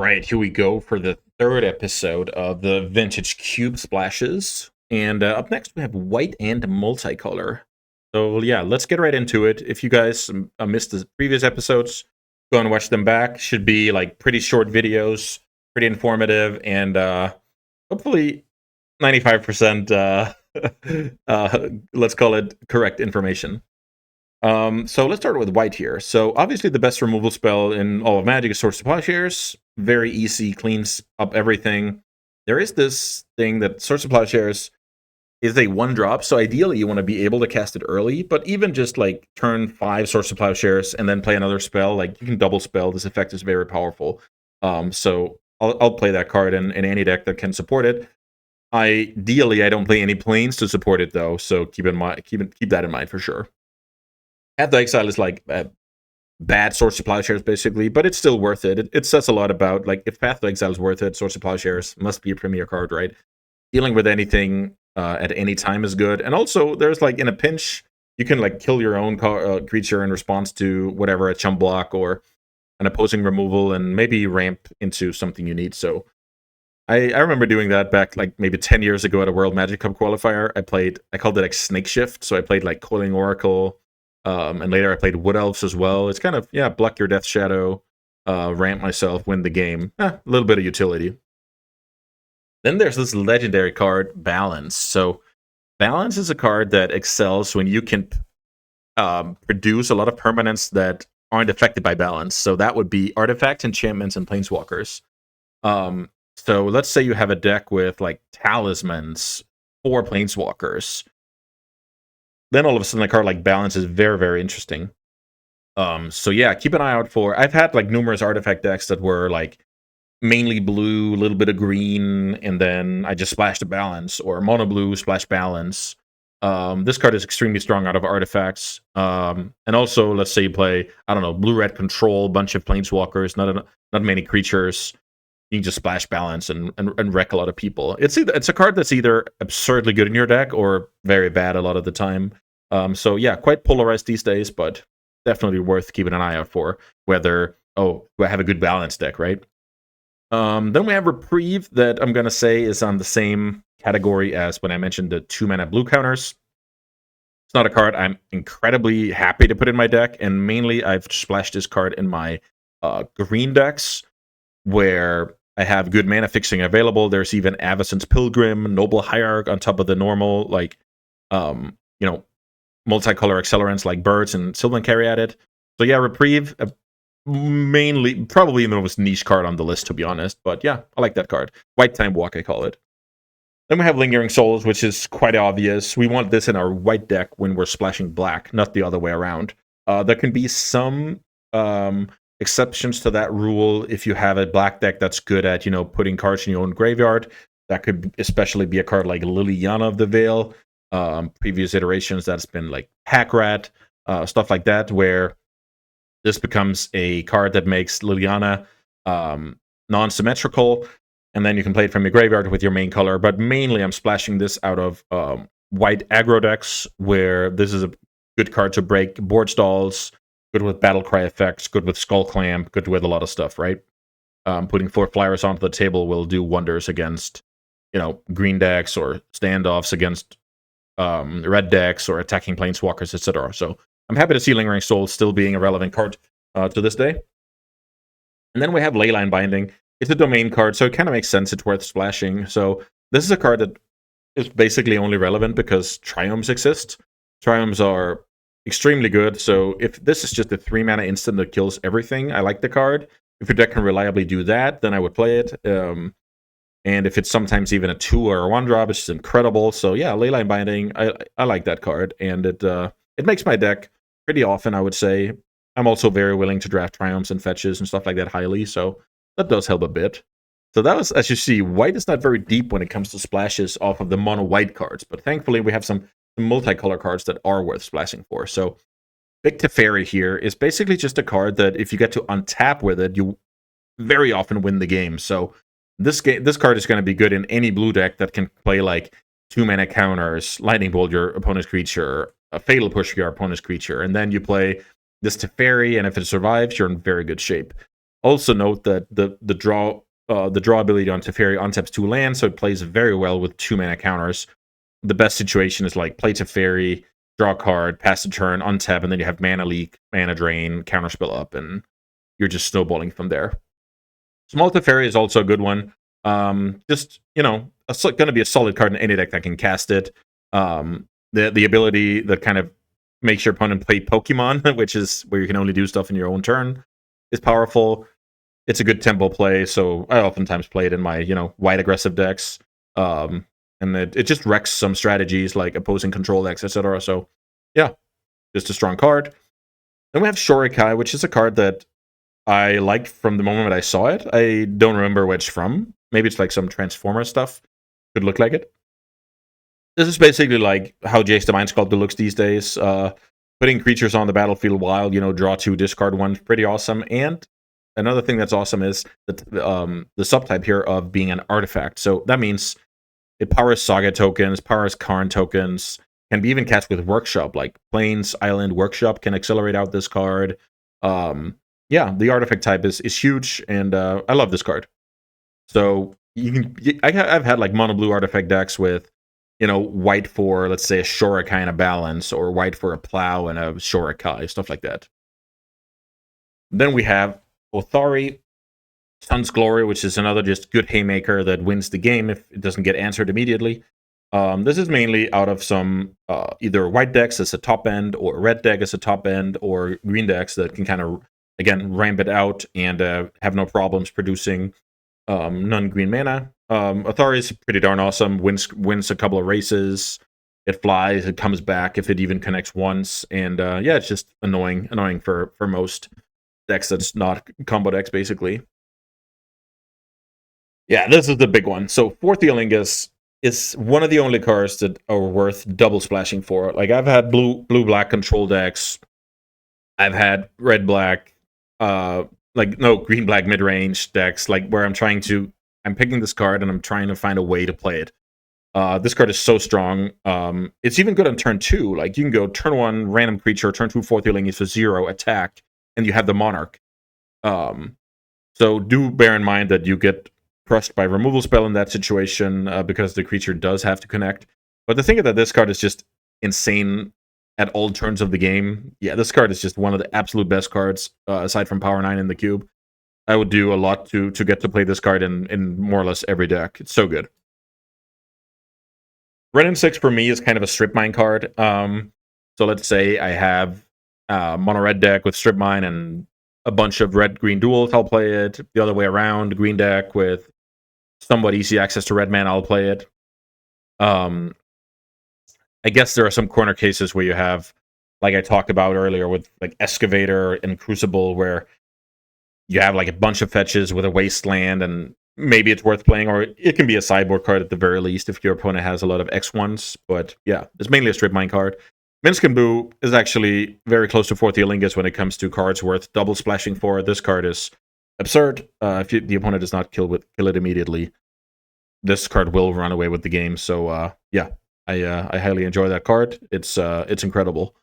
right, here we go for the third episode of the Vintage Cube Splashes. And up next, we have white and multicolor. So, yeah, let's get right into it. If you guys missed the previous episodes, go and watch them back. Should be like pretty short videos, pretty informative, and hopefully 95%, let's call it correct information. So let's start with white here. So obviously the best removal spell in all of Magic is Source of Plowshares. Very easy, cleans up everything. There is this thing that Source of Plowshares is a 1-drop, so ideally you want to be able to cast it early, but even just like turn 5 Source of Plowshares and then play another spell, like you can double spell. This effect is very powerful. So I'll play that card in any deck that can support it. Ideally, I don't play any planes to support it though, so keep that in mind for sure. Path to Exile is like bad Source of Plowshares, basically, but it's still worth it. It says a lot about, like, if Path to Exile is worth it, Source of Plowshares must be a premier card, right? Dealing with anything at any time is good. And also, there's, like, in a pinch, you can, like, kill your own creature in response to whatever, a chump block or an opposing removal, and maybe ramp into something you need. So I remember doing that back, like, maybe 10 years ago at a World Magic Cup qualifier. I called it, like, Snake Shift, so I played, like, Coiling Oracle, and later I played Wood Elves as well. It's kind of, yeah, block your Death Shadow, ramp myself, win the game. A little bit of utility. Then there's this legendary card, Balance. So Balance is a card that excels when you can produce a lot of permanents that aren't affected by balance. So that would be artifacts, enchantments, and planeswalkers. So let's say you have a deck with like talismans, 4 planeswalkers. Then all of a sudden a card like Balance is very, very interesting. So yeah, keep an eye out for... I've had like numerous artifact decks that were like mainly blue, a little bit of green, and then I just splashed a Balance, or mono blue, splash Balance. This card is extremely strong out of artifacts. And also, let's say you play, I don't know, blue-red control, bunch of planeswalkers, not many creatures. You can just splash Balance and wreck a lot of people. It's a card that's either absurdly good in your deck or very bad a lot of the time. So yeah, quite polarized these days, but definitely worth keeping an eye out for whether, do I have a good Balance deck, right? Then we have Reprieve, that I'm going to say is on the same category as when I mentioned the 2-mana blue counters. It's not a card I'm incredibly happy to put in my deck, and mainly I've splashed this card in my green decks, where I have good mana fixing available. There's even Avacyn's Pilgrim, Noble Hierarch on top of the normal, like, multicolor accelerants like Birds and Sylvan Carry at it. So yeah, Reprieve, mainly, probably the most niche card on the list, to be honest. But yeah, I like that card. White Time Walk, I call it. Then we have Lingering Souls, which is quite obvious. We want this in our white deck when we're splashing black, not the other way around. There can be some exceptions to that rule if you have a black deck that's good at, putting cards in your own graveyard. That could especially be a card like Liliana of the Veil. Previous iterations, that's been like Pack Rat, stuff like that, where this becomes a card that makes Liliana non-symmetrical, and then you can play it from your graveyard with your main color. But mainly I'm splashing this out of white aggro decks, where this is a good card to break board stalls, good with Battlecry effects, good with Skull Clamp, good with a lot of stuff, right? Putting 4 flyers onto the table will do wonders against, green decks, or standoffs against red decks, or attacking planeswalkers, etc. So I'm happy to see Lingering Souls still being a relevant card to this day. And then we have Leyline Binding. It's a domain card, so it kind of makes sense. It's worth splashing. So this is a card that is basically only relevant because Triomes exist. Triomes are extremely good, so if this is just a 3-mana instant that kills everything, I like the card. If your deck can reliably do that, then I would play it. And if it's sometimes even a 2 or a 1-drop, it's just incredible. So yeah, Leyline Binding, I like that card, and it makes my deck pretty often, I would say. I'm also very willing to draft Triomes and fetches and stuff like that highly, so that does help a bit. So that was, as you see, white is not very deep when it comes to splashes off of the mono-white cards, but thankfully we have some multicolor cards that are worth splashing for. So Big Teferi here is basically just a card that if you get to untap with it, you very often win the game. So this card is going to be good in any blue deck that can play like 2-mana counters, Lightning Bolt your opponent's creature, a Fatal Push your opponent's creature, and then you play this Teferi, and if it survives, you're in very good shape. Also note that the draw ability on Teferi untaps 2 lands, so it plays very well with 2 mana counters. The best situation is like play Teferi, draw a card, pass the turn, untap, and then you have mana leak, mana drain, counterspell up, and you're just snowballing from there. Small Teferi is also a good one. Just, going to be a solid card in any deck that can cast it. The ability that kind of makes your opponent play Pokemon, which is where you can only do stuff in your own turn, is powerful. It's a good tempo play, so I oftentimes play it in my, white aggressive decks. And it just wrecks some strategies like opposing control decks, etc. So, yeah, just a strong card. Then we have Shorikai, which is a card that I liked from the moment I saw it. I don't remember where it's from. Maybe it's like some Transformer stuff. Could look like it. This is basically like how Jace the Mind Sculptor looks these days. Putting creatures on the battlefield while, draw 2, discard 1. Pretty awesome. And another thing that's awesome is that the subtype here of being an artifact. So that means it powers Saga tokens, powers Karn tokens, can be even cast with Workshop, like Plains Island Workshop can accelerate out this card. Yeah, the artifact type is huge, and I love this card. So I've had like mono blue artifact decks with, white for, let's say, a Shorikai and a balance, or white for a plow and a Shorikai, stuff like that. Then we have Othari, Sun's Glory, which is another just good haymaker that wins the game if it doesn't get answered immediately. This is mainly out of some either white decks as a top end, or red deck as a top end, or green decks that can kind of, again, ramp it out and have no problems producing non-green mana. Athari is pretty darn awesome. Wins a couple of races. It flies. It comes back if it even connects once. And yeah, it's just annoying for most decks that's not combo decks, basically. Yeah, this is the big one. So Fourth Eolingus is one of the only cards that are worth double splashing for. Like, I've had blue-black control decks. I've had red-black, green-black mid-range decks, like, where I'm picking this card and I'm trying to find a way to play it. This card is so strong. It's even good on turn 2. Like, you can go turn 1, random creature, turn 2, Fourth Eolingus for 0, attack, and you have the Monarch. So do bear in mind that you get crushed by removal spell in that situation because the creature does have to connect. But the thing is that this card is just insane at all turns of the game. Yeah, this card is just one of the absolute best cards aside from Power 9 in the cube. I would do a lot to get to play this card in more or less every deck. It's so good. Red and 6 for me is kind of a strip mine card. So let's say I have mono red deck with strip mine and a bunch of red-green duels, I'll play it. The other way around, green deck with somewhat easy access to red mana, I'll play it. I guess there are some corner cases where you have, like I talked about earlier, with like Excavator and Crucible, where you have like a bunch of fetches with a wasteland, and maybe it's worth playing, or it can be a sideboard card at the very least if your opponent has a lot of X1s. But yeah, it's mainly a strip mine card. Minsc & Boo is actually very close to Fourth Eolingus when it comes to cards worth double splashing for. This card is absurd. If the opponent does not kill it immediately, this card will run away with the game. So yeah, I highly enjoy that card. It's incredible.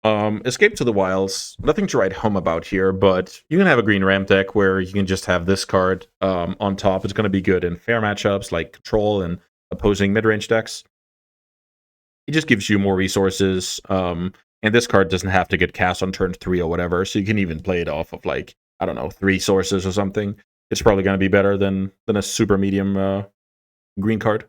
Escape to the Wilds. Nothing to write home about here, but you can have a green ramp deck where you can just have this card on top. It's going to be good in fair matchups like Control and opposing mid-range decks. It just gives you more resources, and this card doesn't have to get cast on turn 3 or whatever, so you can even play it off of, like, I don't know, 3 sources or something. It's probably going to be better than a super medium green card.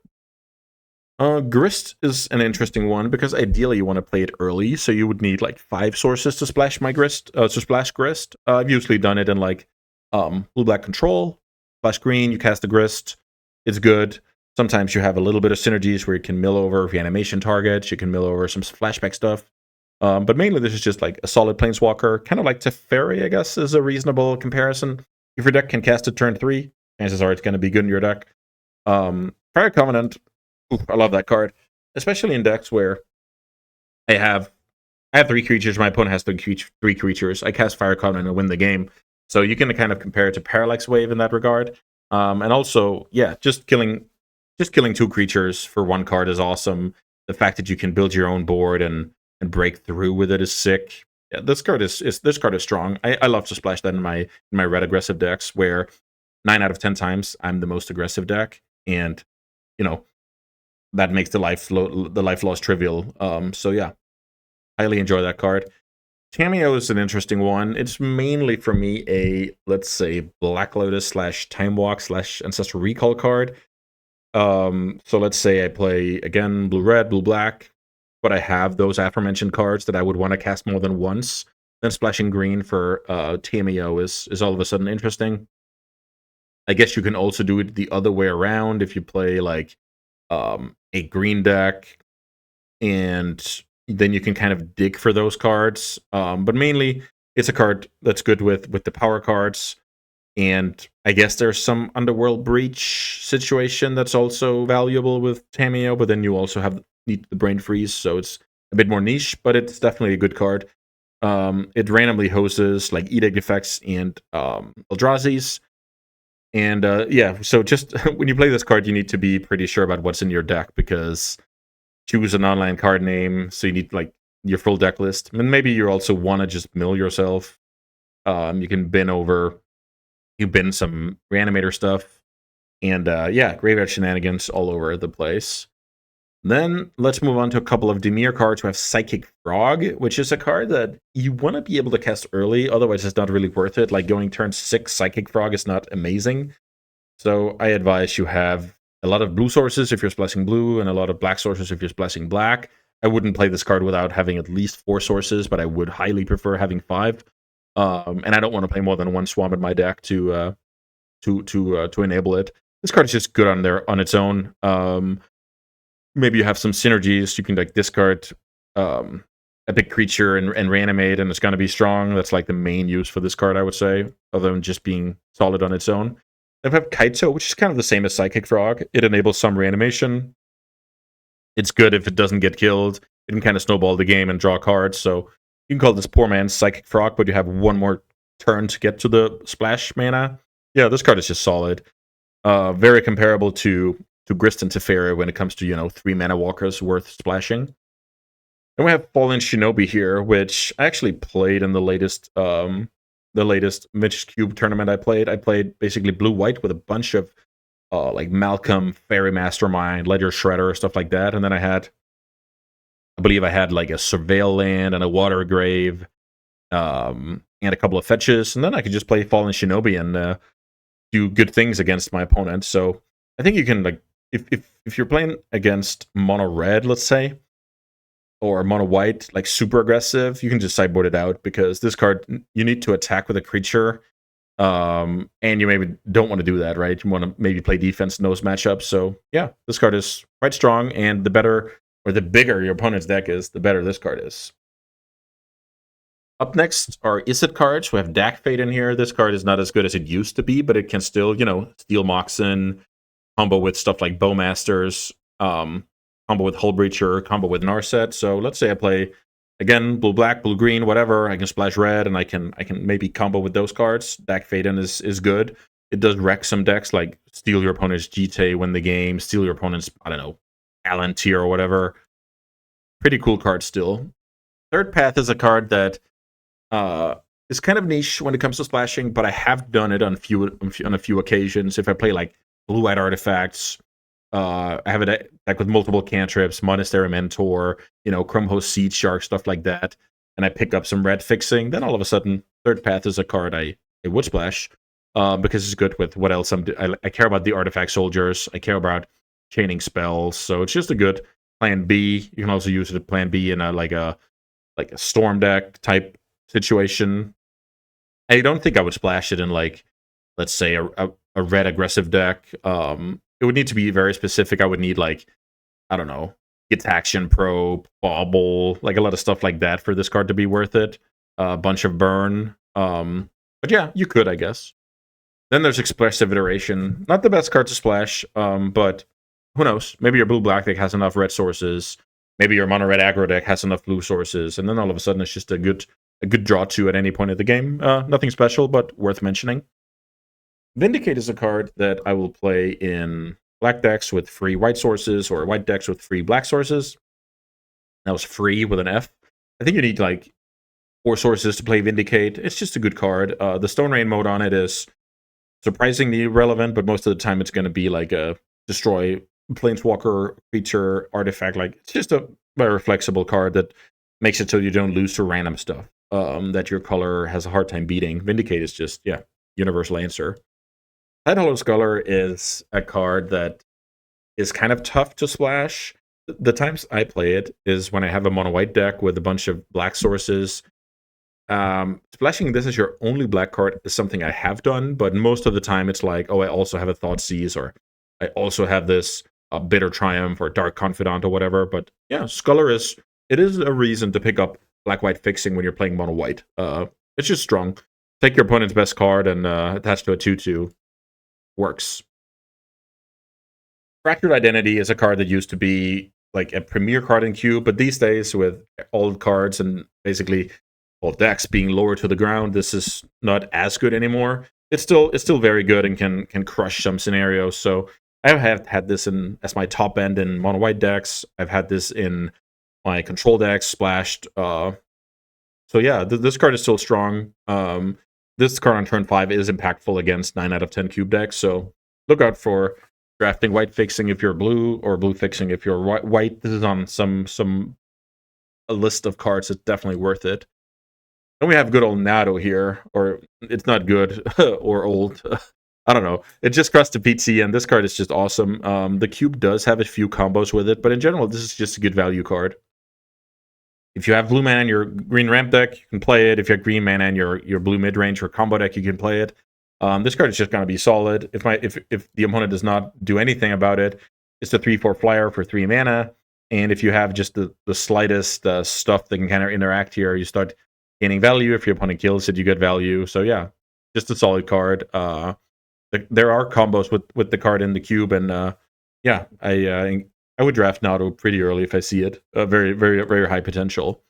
Grist is an interesting one, because ideally you want to play it early, so you would need, like, 5 sources to splash Grist. I've usually done it in, like, blue-black control, splash green, you cast the Grist, it's good. Sometimes you have a little bit of synergies where you can mill over reanimation targets, you can mill over some flashback stuff. But mainly this is just like a solid Planeswalker, kind of like Teferi, I guess, is a reasonable comparison. If your deck can cast it turn 3, chances are it's going to be good in your deck. Fire Covenant, I love that card, especially in decks where I have 3 creatures, my opponent has 3 creatures. I cast Fire Covenant and win the game. So you can kind of compare it to Parallax Wave in that regard. And also, yeah, just killing 2 creatures for 1 card is awesome. The fact that you can build your own board and break through with it is sick. Yeah, this card is strong. I love to splash that in my red aggressive decks, where 9 out of 10 times I'm the most aggressive deck, and you know that makes the life loss trivial. So yeah, highly enjoy that card. Cameo is an interesting one. It's mainly for me a, let's say, Black Lotus slash Time Walk slash Ancestral Recall card. So let's say I play again blue red, blue black, but I have those aforementioned cards that I would want to cast more than once. Then splashing green for TMEO is all of a sudden interesting. I guess you can also do it the other way around if you play like a green deck, and then you can kind of dig for those cards. But mainly, it's a card that's good with the power cards. And I guess there's some Underworld Breach situation that's also valuable with Tameo, but then you also need the Brain Freeze, so it's a bit more niche, but it's definitely a good card. It randomly hoses like Edict effects and Eldrazi's. And yeah, so just when you play this card, you need to be pretty sure about what's in your deck, because choose an online card name, so you need like your full deck list. And maybe you also want to just mill yourself. You can bin some reanimator stuff, and yeah, graveyard shenanigans all over the place. Then let's move on to a couple of Dimir cards. We have Psychic Frog, which is a card that you want to be able to cast early, otherwise it's not really worth it. Like going turn 6 Psychic Frog is not amazing. So I advise you have a lot of blue sources if you're splashing blue, and a lot of black sources if you're splashing black. I wouldn't play this card without having at least 4 sources, but I would highly prefer having 5. And I don't want to play more than 1 swamp in my deck to enable it. This card is just good on its own. Maybe you have some synergies. You can like discard a big creature and reanimate, and it's going to be strong. That's like the main use for this card, I would say, other than just being solid on its own. Then we have Kaito, which is kind of the same as Psychic Frog. It enables some reanimation. It's good if it doesn't get killed. It can kind of snowball the game and draw cards. So you can call this poor man's Psychic Frog, but you have 1 more turn to get to the splash mana. Yeah, this card is just solid. Very comparable to Grist and Teferi when it comes to 3 mana walkers worth splashing. Then we have Fallen Shinobi here, which I actually played in the latest Mitch Cube tournament I played. I played basically blue-white with a bunch of like Malcolm, Fairy Mastermind, Ledger Shredder, stuff like that. And then I believe I had like a Surveil Land and a Water Grave, and a couple of fetches. And then I could just play Fallen Shinobi and do good things against my opponent. So I think you can, like, if you're playing against mono red, let's say, or mono white, like super aggressive, you can just sideboard it out, because this card, you need to attack with a creature, and you maybe don't want to do that, right? You want to maybe play defense in those matchups. So yeah, this card is quite strong, and the bigger your opponent's deck is, the better this card is. Up next are Izzet cards. We have Dak Fate in here. This card is not as good as it used to be, but it can still, steal Moxen, combo with stuff like Bowmasters, combo with Hull Breacher, combo with Narset. So let's say I play, again, blue-black, blue-green, whatever. I can splash red, and I can maybe combo with those cards. Dak Fate is good. It does wreck some decks, like steal your opponent's GT, win the game, steal your opponent's, I don't know, Palantir or whatever. Pretty cool card still. Third Path is a card that is kind of niche when it comes to splashing, but I have done it on a few occasions. If I play like blue-white artifacts, I have a deck with multiple cantrips, Monastery Mentor, Chrome Host Seed Shark, stuff like that, and I pick up some red fixing, then all of a sudden, Third Path is a card I would splash, because it's good with what else I care about the artifact soldiers, I care about chaining spells, so it's just a good plan B. You can also use it at plan B in a storm deck type situation. I don't think I would splash it in, like, let's say a red aggressive deck. It would need to be very specific. I would need, like, I don't know, Gitaxian Probe, Bauble, like a lot of stuff like that for this card to be worth it. A bunch of burn. But yeah, you could, I guess. Then there's Expressive Iteration. Not the best card to splash, but who knows? Maybe your blue-black deck has enough red sources. Maybe your mono-red aggro deck has enough blue sources, and then all of a sudden it's just a good draw to at any point of the game. Nothing special, but worth mentioning. Vindicate is a card that I will play in black decks with free white sources, or white decks with free black sources. That was free with an F. I think you need, like, 4 sources to play Vindicate. It's just a good card. The Stone Rain mode on it is surprisingly relevant, but most of the time it's going to be like a destroy planeswalker, creature, artifact. Like, it's just a very flexible card that makes it so you don't lose to random stuff that your color has a hard time beating. Vindicate is just, yeah, universal answer. Tidehollow Scholar is a card that is kind of tough to splash. The times I play it is when I have a mono white deck with a bunch of black sources. Splashing this as your only black card is something I have done, but most of the time it's like, oh, I also have a Thoughtseize, or I also have this Bitter Triumph or Dark Confidant or whatever. But yeah, Scholar is a reason to pick up black-white fixing when you're playing mono white. It's just strong. Take your opponent's best card and attach to a 2/2. Works. Fractured Identity is a card that used to be like a premier card in Cube, but these days with old cards and basically all decks being lower to the ground, this is not as good anymore. It's still very good and can crush some scenarios. So I have had this as my top end in mono white decks. I've had this in my control decks splashed. So yeah, this card is still strong. This card on turn 5 is impactful against 9 out of 10 cube decks. So look out for drafting white fixing if you're blue, or blue fixing if you're white. This is on a list of cards that's definitely worth it. Then we have good old Nado here, or it's not good or old. I don't know. It just crossed to PT, and this card is just awesome. The cube does have a few combos with it, but in general, this is just a good value card. If you have blue mana in your green ramp deck, you can play it. If you have green mana in your blue mid range or combo deck, you can play it. This card is just going to be solid. If the opponent does not do anything about it, it's a 3/4 flyer for 3 mana. And if you have just the slightest stuff that can kind of interact here, you start gaining value. If your opponent kills it, you get value. So yeah, just a solid card. There are combos with the card in the cube, and yeah, I would draft Nado pretty early if I see it. Very, very, very high potential.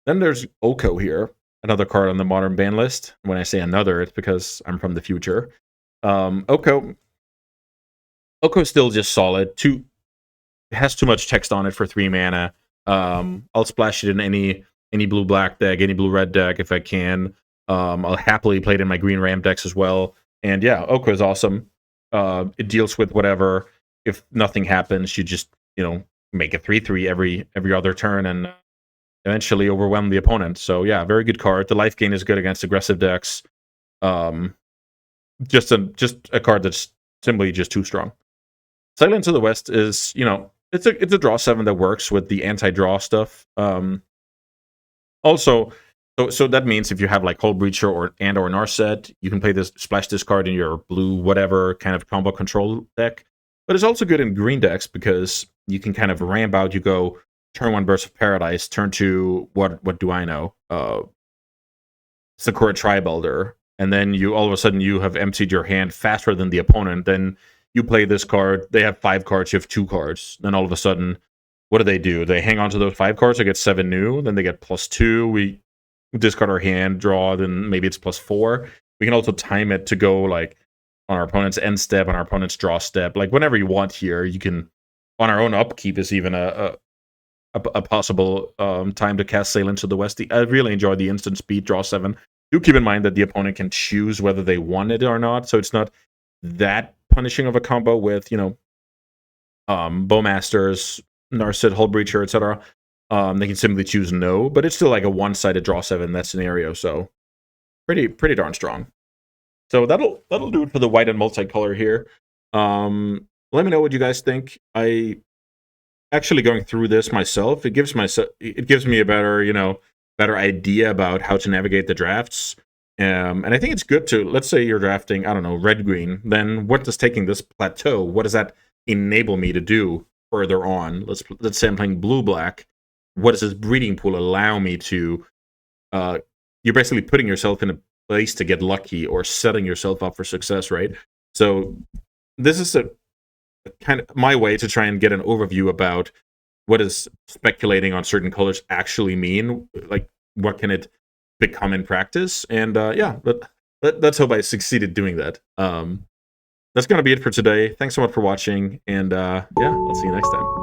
Then there's Oko here, another card on the modern ban list. When I say another, it's because I'm from the future. Oko is still just solid. It has too much text on it for 3 mana. I'll splash it in any blue-black deck, any blue-red deck if I can. I'll happily play it in my green ramp decks as well. And yeah, Oko is awesome. It deals with whatever. If nothing happens, you just, make a 3/3 every other turn and eventually overwhelm the opponent. So yeah, very good card. The life gain is good against aggressive decks. Just a card that's simply just too strong. Silence of the West is, it's a draw 7 that works with the anti-draw stuff. Also, so that means if you have like Hull Breacher or Narset, you can play splash this card in your blue whatever kind of combo control deck. But it's also good in green decks because you can kind of ramp out. You go turn 1 Burst of Paradise, turn 2 what do I know? Sakura Tribe Elder, and then all of a sudden you have emptied your hand faster than the opponent. Then you play this card. They have 5 cards. You have 2 cards. Then all of a sudden, what do? They hang on to those 5 cards. They get 7 new. Then they get +2. We discard our hand, draw. Then maybe it's +4. We can also time it to go like on our opponent's end step, on our opponent's draw step, like whenever you want here. You can, on our own upkeep is even a possible time to cast Sail into the West. I really enjoy the instant speed draw 7. Do keep in mind that the opponent can choose whether they want it or not, so it's not that punishing of a combo with, Bowmasters, Narset, Hull Breacher, etc. They can simply choose no, but it's still like a one-sided draw 7 in that scenario, so pretty darn strong. So that'll do it for the white and multicolor here. Let me know what you guys think. I actually going through this myself, it gives me a better idea about how to navigate the drafts. And I think it's good to, let's say you're drafting, I don't know, red-green, then what does taking this plateau, what does that enable me to do further on? Let's say I'm playing blue-black. What does this breeding pool allow me to, you're basically putting yourself in a place to get lucky or setting yourself up for success, right? So this is a kind of my way to try and get an overview about what does speculating on certain colors actually mean, like what can it become in practice. And yeah, but let's hope I succeeded doing that. That's going to be it for today. Thanks so much for watching, and yeah, I'll see you next time.